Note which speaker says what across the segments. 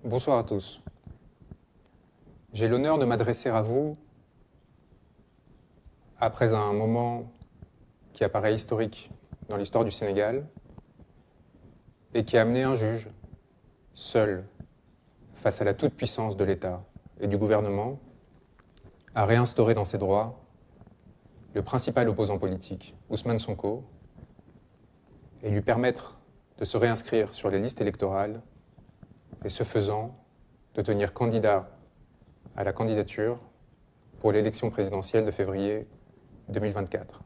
Speaker 1: Bonsoir à tous. J'ai l'honneur de m'adresser à vous après un moment qui apparaît historique dans l'histoire du Sénégal et qui a amené un juge, seul, face à la toute-puissance de l'État et du gouvernement, à réinstaurer dans ses droits le principal opposant politique, Ousmane Sonko, et lui permettre de se réinscrire sur les listes électorales et ce faisant, de devenir candidat à la candidature pour l'élection présidentielle de février 2024.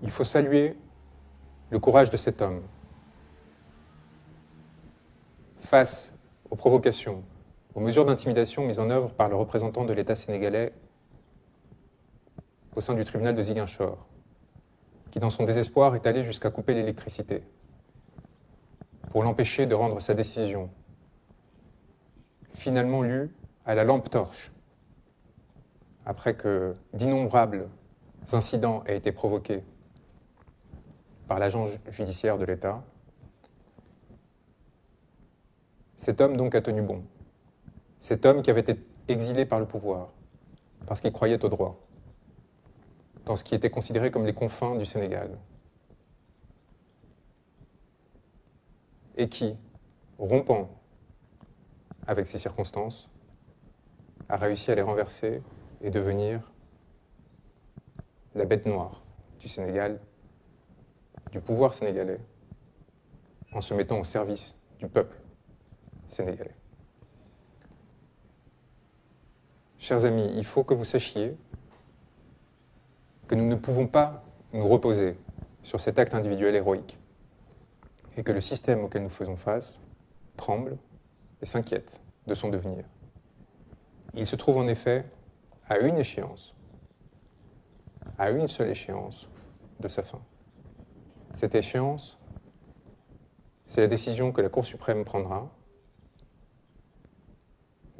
Speaker 1: Il faut saluer le courage de cet homme face aux provocations, aux mesures d'intimidation mises en œuvre par le représentant de l'État sénégalais au sein du tribunal de Ziguinchor, qui dans son désespoir est allé jusqu'à couper l'électricité pour l'empêcher de rendre sa décision, finalement lue à la lampe torche, après que d'innombrables incidents aient été provoqués par l'agent judiciaire de l'État. Cet homme donc a tenu bon. Cet homme qui avait été exilé par le pouvoir, parce qu'il croyait au droit, dans ce qui était considéré comme les confins du Sénégal, et qui, rompant avec ces circonstances, a réussi à les renverser et devenir la bête noire du Sénégal, du pouvoir sénégalais, en se mettant au service du peuple sénégalais. Chers amis, il faut que vous sachiez que nous ne pouvons pas nous reposer sur cet acte individuel héroïque et que le système auquel nous faisons face tremble et s'inquiète de son devenir. Il se trouve en effet à une échéance, à une seule échéance de sa fin. Cette échéance, c'est la décision que la Cour suprême prendra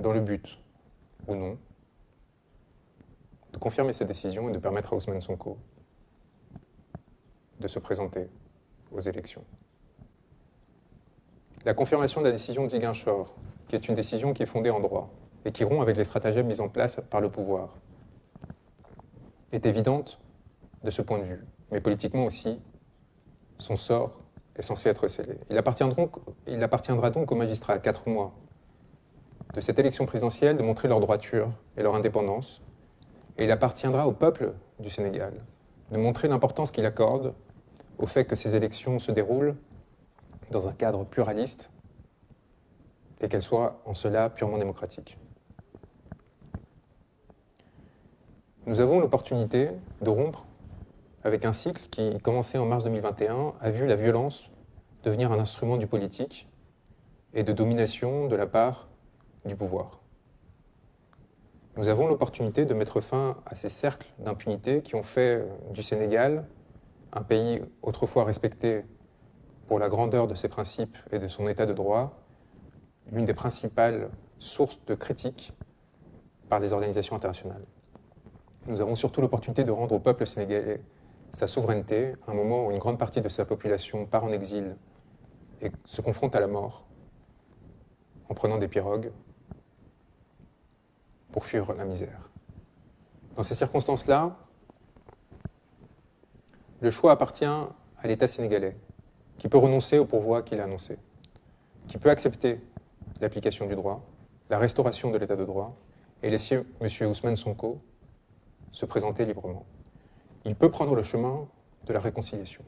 Speaker 1: dans le but, ou non, de confirmer cette décision et de permettre à Ousmane Sonko de se présenter aux élections. La confirmation de la décision de Ziguinchor, qui est une décision qui est fondée en droit et qui rompt avec les stratagèmes mis en place par le pouvoir, est évidente de ce point de vue, mais politiquement aussi, son sort est censé être scellé. Il appartiendra donc aux magistrats à 4 mois de cette élection présidentielle de montrer leur droiture et leur indépendance, et il appartiendra au peuple du Sénégal de montrer l'importance qu'il accorde au fait que ces élections se déroulent dans un cadre pluraliste et qu'elles soient en cela purement démocratiques. Nous avons l'opportunité de rompre avec un cycle qui, commencé en mars 2021, a vu la violence devenir un instrument du politique et de domination de la part du pouvoir. Nous avons l'opportunité de mettre fin à ces cercles d'impunité qui ont fait du Sénégal un pays autrefois respecté pour la grandeur de ses principes et de son état de droit, l'une des principales sources de critiques par les organisations internationales. Nous avons surtout l'opportunité de rendre au peuple sénégalais sa souveraineté, à un moment où une grande partie de sa population part en exil et se confronte à la mort en prenant des pirogues pour fuir la misère. Dans ces circonstances-là, le choix appartient à l'État sénégalais, qui peut renoncer au pourvoi qu'il a annoncé, qui peut accepter l'application du droit, la restauration de l'état de droit, et laisser M. Ousmane Sonko se présenter librement. Il peut prendre le chemin de la réconciliation.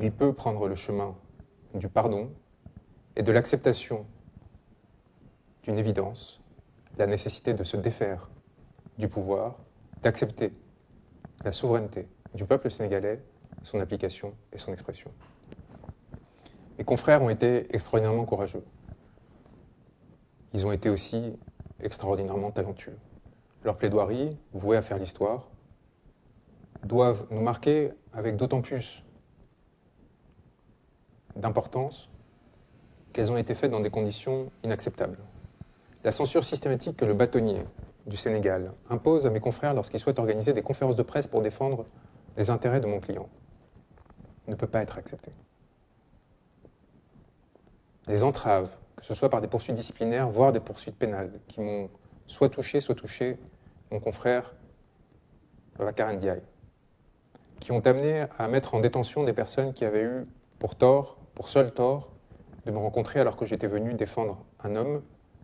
Speaker 1: Il peut prendre le chemin du pardon et de l'acceptation d'une évidence, la nécessité de se défaire du pouvoir, d'accepter la souveraineté du peuple sénégalais, son application et son expression. Les confrères ont été extraordinairement courageux. Ils ont été aussi extraordinairement talentueux. Leurs plaidoiries, vouées à faire l'histoire, doivent nous marquer avec d'autant plus d'importance qu'elles ont été faites dans des conditions inacceptables. La censure systématique que le bâtonnier du Sénégal impose à mes confrères lorsqu'ils souhaitent organiser des conférences de presse pour défendre les intérêts de mon client ne peut pas être acceptée. les entraves, que ce soit par des poursuites disciplinaires, voire des poursuites pénales, qui m'ont soit touché mon confrère Babacar Ndiaye, qui ont amené à mettre en détention des personnes qui avaient eu pour seul tort, de me rencontrer alors que j'étais venu défendre un homme,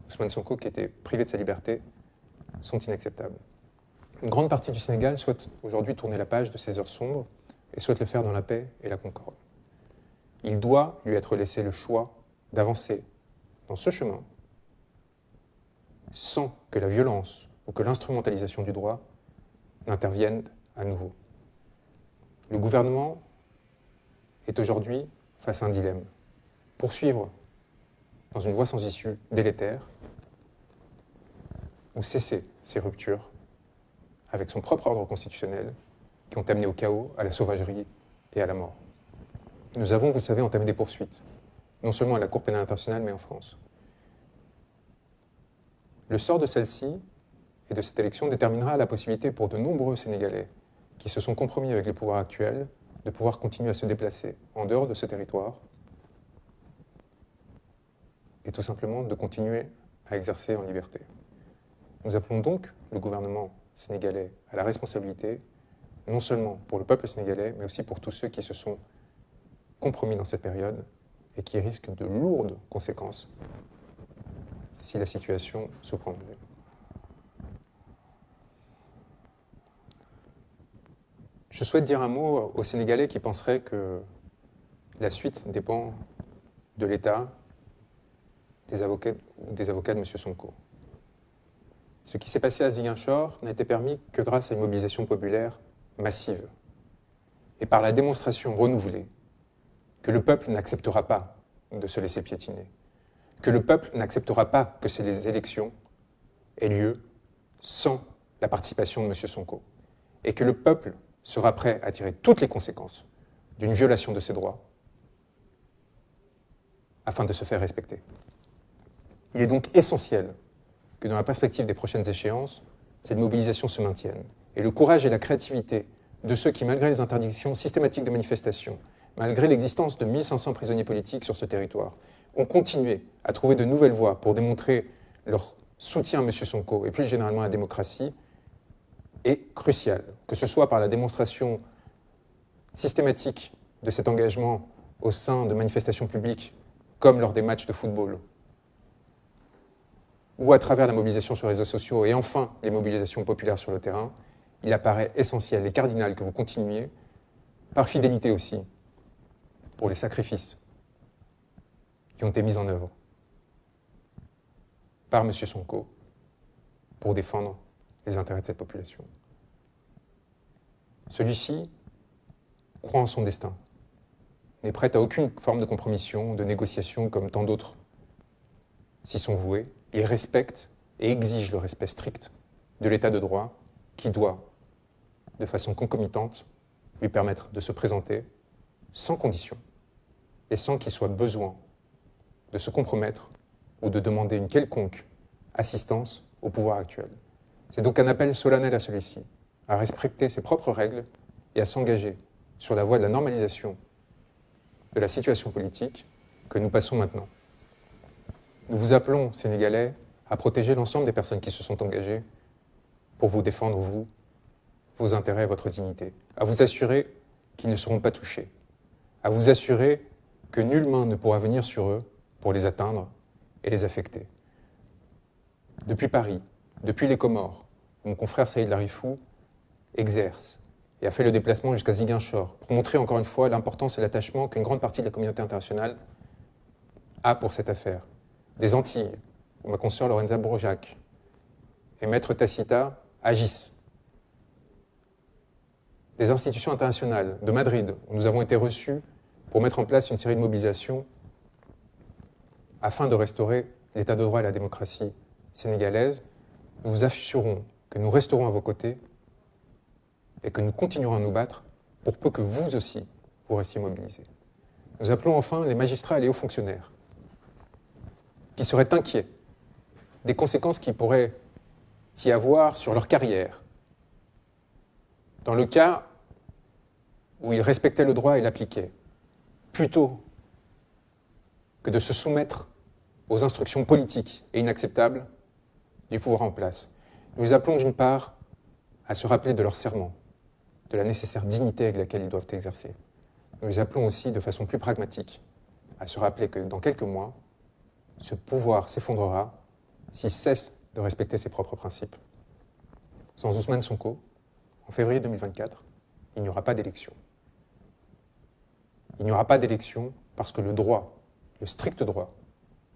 Speaker 1: Ousmane Sonko, qui était privé de sa liberté, sont inacceptables. Une grande partie du Sénégal souhaite aujourd'hui tourner la page de ces heures sombres et souhaite le faire dans la paix et la concorde. Il doit lui être laissé le choix d'avancer dans ce chemin sans que la violence ou que l'instrumentalisation du droit n'interviennent à nouveau. Le gouvernement est aujourd'hui face à un dilemme. Poursuivre dans une voie sans issue délétère ou cesser ces ruptures avec son propre ordre constitutionnel qui ont amené au chaos, à la sauvagerie et à la mort. Nous avons, vous le savez, entamé des poursuites, non seulement à la Cour pénale internationale, mais en France. Le sort de celle-ci et de cette élection déterminera la possibilité pour de nombreux Sénégalais qui se sont compromis avec les pouvoirs actuels de pouvoir continuer à se déplacer en dehors de ce territoire et tout simplement de continuer à exercer en liberté. Nous appelons donc le gouvernement sénégalais à la responsabilité, non seulement pour le peuple sénégalais, mais aussi pour tous ceux qui se sont compromis dans cette période et qui risquent de lourdes conséquences si la situation se prolonge. Je souhaite dire un mot aux Sénégalais qui penseraient que la suite dépend de l'État, des avocats de M. Sonko. Ce qui s'est passé à Ziguinchor n'a été permis que grâce à une mobilisation populaire massive et par la démonstration renouvelée que le peuple n'acceptera pas de se laisser piétiner, que le peuple n'acceptera pas que ces élections aient lieu sans la participation de M. Sonko, et que le peuple sera prêt à tirer toutes les conséquences d'une violation de ses droits afin de se faire respecter. Il est donc essentiel que dans la perspective des prochaines échéances, cette mobilisation se maintienne. Et le courage et la créativité de ceux qui, malgré les interdictions systématiques de manifestation, malgré l'existence de 1500 prisonniers politiques sur ce territoire, ont continué à trouver de nouvelles voies pour démontrer leur soutien à M. Sonko et plus généralement à la démocratie, est crucial, que ce soit par la démonstration systématique de cet engagement au sein de manifestations publiques, comme lors des matchs de football, ou à travers la mobilisation sur les réseaux sociaux, et enfin les mobilisations populaires sur le terrain, il apparaît essentiel et cardinal que vous continuiez, par fidélité aussi, pour les sacrifices qui ont été mis en œuvre par M. Sonko pour défendre les intérêts de cette population. Celui-ci croit en son destin, n'est prêt à aucune forme de compromission, de négociation comme tant d'autres s'y sont voués. Il respecte et exige le respect strict de l'état de droit qui doit, de façon concomitante, lui permettre de se présenter sans condition et sans qu'il soit besoin de se compromettre ou de demander une quelconque assistance au pouvoir actuel. C'est donc un appel solennel à celui-ci, à respecter ses propres règles et à s'engager sur la voie de la normalisation de la situation politique que nous passons maintenant. Nous vous appelons, Sénégalais, à protéger l'ensemble des personnes qui se sont engagées pour vous défendre, vous, vos intérêts et votre dignité, à vous assurer qu'ils ne seront pas touchés, à vous assurer que nulle main ne pourra venir sur eux pour les atteindre et les affecter. Depuis Paris, depuis les Comores, mon confrère Saïd Larifou exerce et a fait le déplacement jusqu'à Ziguinchor pour montrer encore une fois l'importance et l'attachement qu'une grande partie de la communauté internationale a pour cette affaire. Des Antilles, où ma consoeur Lorenza Bourjac et Maître Tacita agissent. Des institutions internationales, de Madrid, où nous avons été reçus pour mettre en place une série de mobilisations afin de restaurer l'état de droit et la démocratie sénégalaise. Nous vous assurons que nous resterons à vos côtés et que nous continuerons à nous battre pour peu que vous aussi, vous restiez mobilisés. Nous appelons enfin les magistrats et les hauts fonctionnaires qui seraient inquiets des conséquences qui pourraient y avoir sur leur carrière dans le cas où ils respectaient le droit et l'appliquaient, plutôt que de se soumettre aux instructions politiques et inacceptables du pouvoir en place. Nous les appelons d'une part à se rappeler de leur serment, de la nécessaire dignité avec laquelle ils doivent exercer. Nous les appelons aussi de façon plus pragmatique à se rappeler que dans quelques mois, ce pouvoir s'effondrera s'il cesse de respecter ses propres principes. Sans Ousmane Sonko, en février 2024, il n'y aura pas d'élection. Il n'y aura pas d'élection parce que le droit, le strict droit,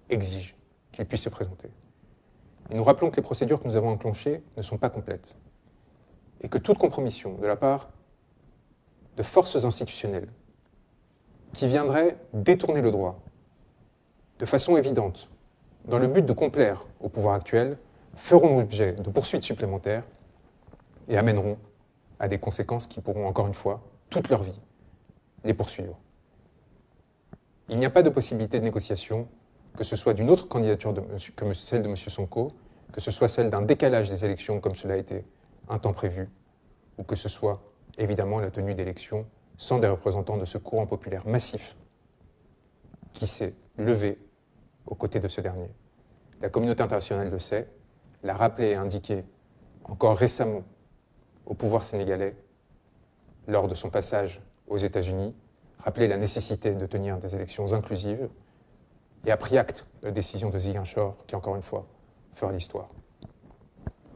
Speaker 1: exige qu'il puisse se présenter. Et nous rappelons que les procédures que nous avons enclenchées ne sont pas complètes et que toute compromission de la part de forces institutionnelles qui viendraient détourner le droit de façon évidente dans le but de complaire au pouvoir actuel feront l'objet de poursuites supplémentaires et amèneront à des conséquences qui pourront, encore une fois, toute leur vie, les poursuivre. Il n'y a pas de possibilité de négociation, que ce soit d'une autre candidature que celle de M. Sonko, que ce soit celle d'un décalage des élections comme cela a été un temps prévu, ou que ce soit évidemment la tenue d'élections sans des représentants de ce courant populaire massif qui s'est levé aux côtés de ce dernier. La communauté internationale le sait, l'a rappelé et indiqué encore récemment au pouvoir sénégalais lors de son passage aux États-Unis, rappelé la nécessité de tenir des élections inclusives et a pris acte de la décision de Ziguinchor qui, encore une fois, fera l'histoire.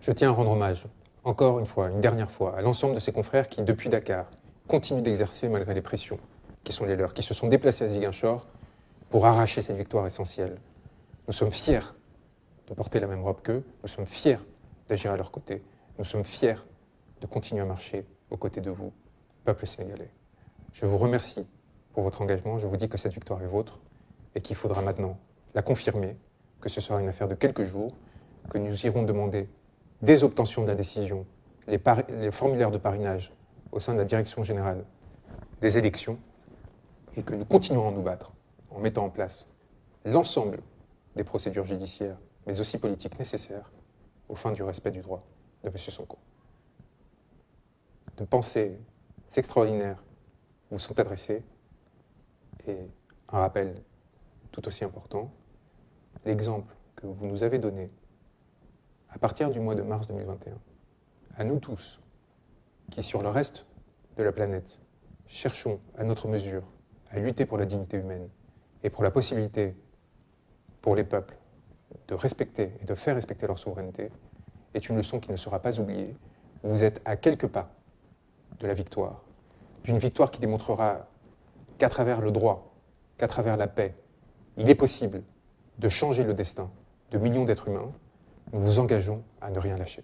Speaker 1: Je tiens à rendre hommage, encore une fois, une dernière fois, à l'ensemble de ses confrères qui, depuis Dakar, continuent d'exercer malgré les pressions qui sont les leurs, qui se sont déplacés à Ziguinchor pour arracher cette victoire essentielle. Nous sommes fiers de porter la même robe qu'eux, nous sommes fiers d'agir à leur côté, nous sommes fiers de continuer à marcher aux côtés de vous, peuple sénégalais. Je vous remercie pour votre engagement, je vous dis que cette victoire est vôtre et qu'il faudra maintenant la confirmer, que ce sera une affaire de quelques jours, que nous irons demander dès obtention de la décision les formulaires de parrainage au sein de la Direction générale des élections et que nous continuerons à nous battre en mettant en place l'ensemble des procédures judiciaires, mais aussi politiques nécessaires aux fins du respect du droit de M. Sonko. De pensées extraordinaires vous sont adressées et un rappel tout aussi important, l'exemple que vous nous avez donné à partir du mois de mars 2021, à nous tous qui sur le reste de la planète cherchons à notre mesure à lutter pour la dignité humaine et pour la possibilité pour les peuples de respecter et de faire respecter leur souveraineté, est une leçon qui ne sera pas oubliée. Vous êtes à quelques pas de la victoire, d'une victoire qui démontrera qu'à travers le droit, qu'à travers la paix, il est possible de changer le destin de millions d'êtres humains. Nous vous engageons à ne rien lâcher.